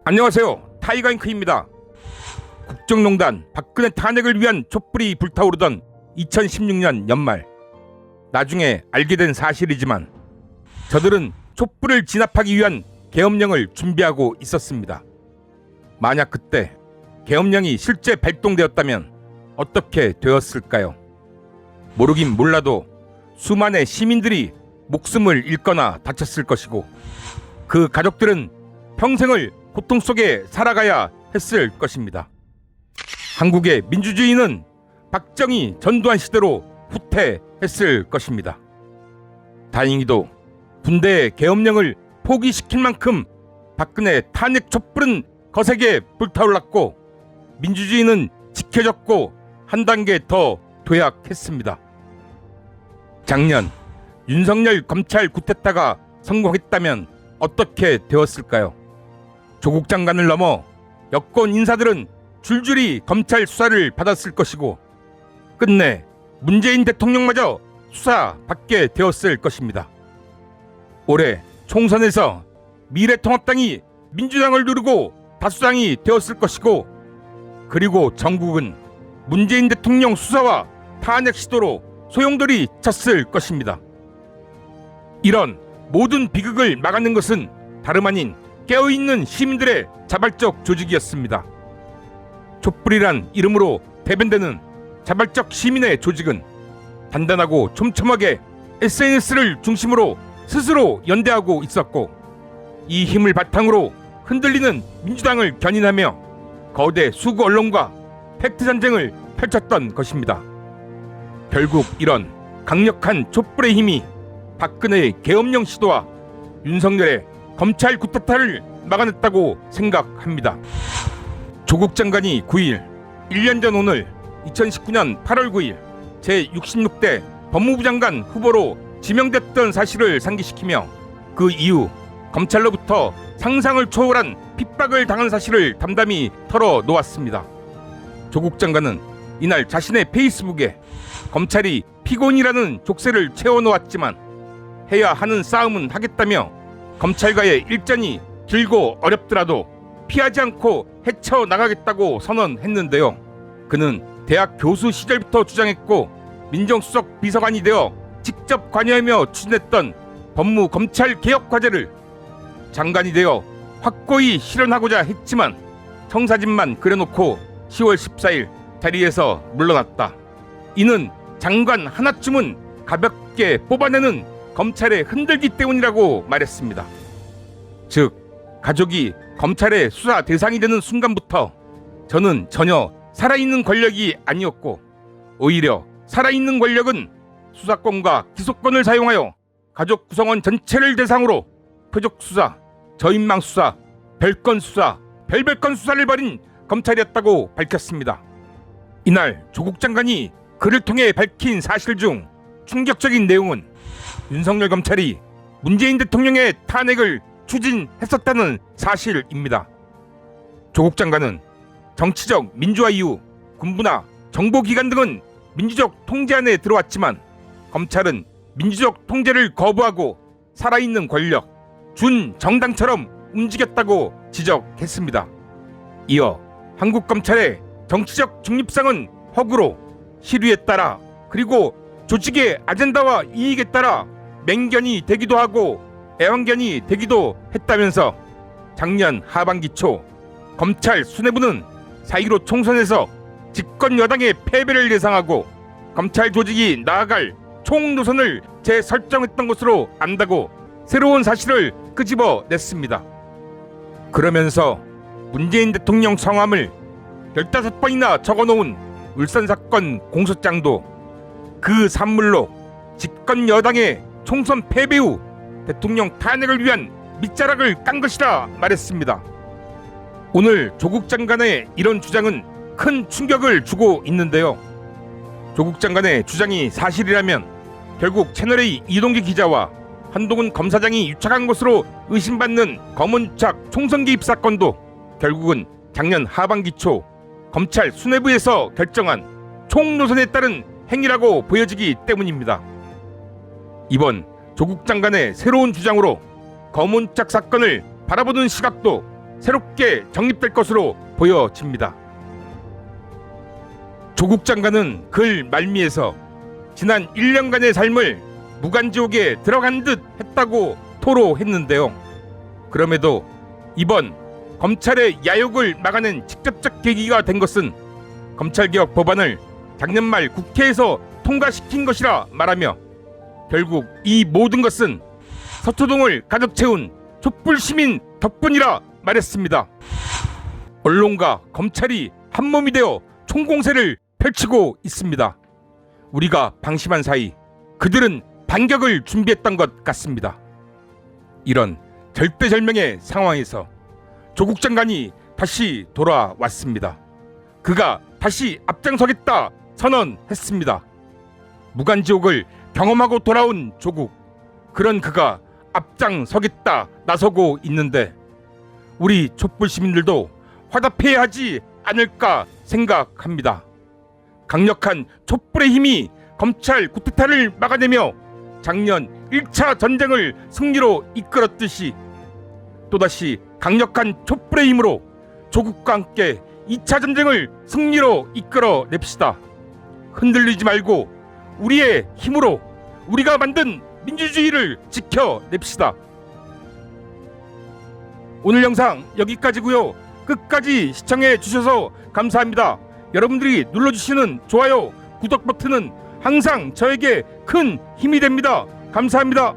안녕하세요. 타이거잉크입니다. 국정농단 박근혜 탄핵을 위한 촛불이 불타오르던 2016년 연말, 나중에 알게 된 사실이지만 저들은 촛불을 진압하기 위한 계엄령을 준비하고 있었습니다. 만약 그때 계엄령이 실제 발동되었다면 어떻게 되었을까요? 모르긴 몰라도 수많은 시민들이 목숨을 잃거나 다쳤을 것이고, 그 가족들은 평생을 고통 속에 살아가야 했을 것입니다. 한국의 민주주의는 박정희, 전두환 시대로 후퇴했을 것입니다. 다행히도 군대의 계엄령을 포기시킬 만큼 박근혜 탄핵 촛불은 거세게 불타올랐고, 민주주의는 지켜졌고 한 단계 더 도약했습니다. 작년 윤석열 검찰 쿠데타가 성공했다면 어떻게 되었을까요? 조국 장관을 넘어 여권 인사들은 줄줄이 검찰 수사를 받았을 것이고, 끝내 문재인 대통령마저 수사받게 되었을 것입니다. 올해 총선에서 미래통합당이 민주당을 누르고 다수당이 되었을 것이고, 그리고 전국은 문재인 대통령 수사와 탄핵 시도로 소용돌이 쳤을 것입니다. 이런 모든 비극을 막아낸 것은 다름 아닌 깨어있는 시민들의 자발적 조직이었습니다. 촛불이란 이름으로 대변되는 자발적 시민의 조직은 단단하고 촘촘하게 SNS를 중심으로 스스로 연대하고 있었고, 이 힘을 바탕으로 흔들리는 민주당을 견인하며 거대 수구 언론과 팩트 전쟁을 펼쳤던 것입니다. 결국 이런 강력한 촛불의 힘이 박근혜의 계엄령 시도와 윤석열의 검찰 쿠데타를 막아냈다고 생각합니다. 조국 장관이 9일, 1년 전 오늘 2019년 8월 9일 제66대 법무부 장관 후보로 지명됐던 사실을 상기시키며, 그 이후 검찰로부터 상상을 초월한 핍박을 당한 사실을 담담히 털어놓았습니다. 조국 장관은 이날 자신의 페이스북에 검찰이 피곤이라는 족쇄를 채워놓았지만 해야 하는 싸움은 하겠다며, 검찰과의 일전이 길고 어렵더라도 피하지 않고 헤쳐나가겠다고 선언했는데요. 그는 대학 교수 시절부터 주장했고 민정수석 비서관이 되어 직접 관여하며 추진했던 법무검찰개혁과제를 장관이 되어 확고히 실현하고자 했지만 청사진만 그려놓고 10월 14일 자리에서 물러났다. 이는 장관 하나쯤은 가볍게 뽑아내는 검찰의 흔들기 때문이라고 말했습니다. 즉, 가족이 검찰의 수사 대상이 되는 순간부터 저는 전혀 살아있는 권력이 아니었고, 오히려 살아있는 권력은 수사권과 기소권을 사용하여 가족 구성원 전체를 대상으로 표적 수사, 저인망 수사, 별건 수사, 별별건 수사를 벌인 검찰이었다고 밝혔습니다. 이날 조국 장관이 글을 통해 밝힌 사실 중 충격적인 내용은 윤석열 검찰이 문재인 대통령의 탄핵을 추진했었다는 사실입니다. 조국 장관은 정치적 민주화 이후 군부나 정보기관 등은 민주적 통제 안에 들어왔지만 검찰은 민주적 통제를 거부하고 살아있는 권력, 준정당처럼 움직였다고 지적했습니다. 이어 한국 검찰의 정치적 중립성은 허구로 시류에 따라, 그리고 조직의 아젠다와 이익에 따라 맹견이 되기도 하고 애완견이 되기도 했다면서 작년 하반기 초 검찰 수뇌부는 4.15 총선에서 집권 여당의 패배를 예상하고 검찰 조직이 나아갈 총노선을 재설정했던 것으로 안다고 새로운 사실을 끄집어냈습니다. 그러면서 문재인 대통령 성함을 15번이나 적어놓은 울산 사건 공소장도 그 산물로 집권 여당의 총선 패배 후 대통령 탄핵을 위한 밑자락을 깐 것이라 말했습니다. 오늘 조국 장관의 이런 주장은 큰 충격을 주고 있는데요. 조국 장관의 주장이 사실이라면 결국 채널A 이동기 기자와 한동훈 검사장이 유착한 것으로 의심받는 검언유착 총선 개입 사건도 결국은 작년 하반기 초 검찰 수뇌부에서 결정한 총노선에 따른 행위라고 보여지기 때문입니다. 이번 조국 장관의 새로운 주장으로 검언유착 사건을 바라보는 시각도 새롭게 정립될 것으로 보여집니다. 조국 장관은 글 말미에서 지난 1년간의 삶을 무간지옥에 들어간 듯 했다고 토로했는데요. 그럼에도 이번 검찰의 야욕을 막아낸 직접적 계기가 된 것은 검찰개혁 법안을 작년 말 국회에서 통과시킨 것이라 말하며 결국 이 모든 것은 서초동을 가득 채운 촛불시민 덕분이라 말했습니다. 언론과 검찰이 한몸이 되어 총공세를 펼치고 있습니다. 우리가 방심한 사이 그들은 반격을 준비했던 것 같습니다. 이런 절대절명의 상황에서 조국 장관이 다시 돌아왔습니다. 그가 다시 앞장서겠다 선언했습니다. 무간지옥을 경험하고 돌아온 조국, 그런 그가 앞장서겠다 나서고 있는데 우리 촛불 시민들도 화답해야 하지 않을까 생각합니다. 강력한 촛불의 힘이 검찰 쿠데타를 막아내며 작년 1차 전쟁을 승리로 이끌었듯이 또다시 강력한 촛불의 힘으로 조국과 함께 2차 전쟁을 승리로 이끌어냅시다. 흔들리지 말고 우리의 힘으로 우리가 만든 민주주의를 지켜냅시다. 오늘 영상 여기까지고요. 끝까지 시청해 주셔서 감사합니다. 여러분들이 눌러주시는 좋아요, 구독 버튼은 항상 저에게 큰 힘이 됩니다. 감사합니다.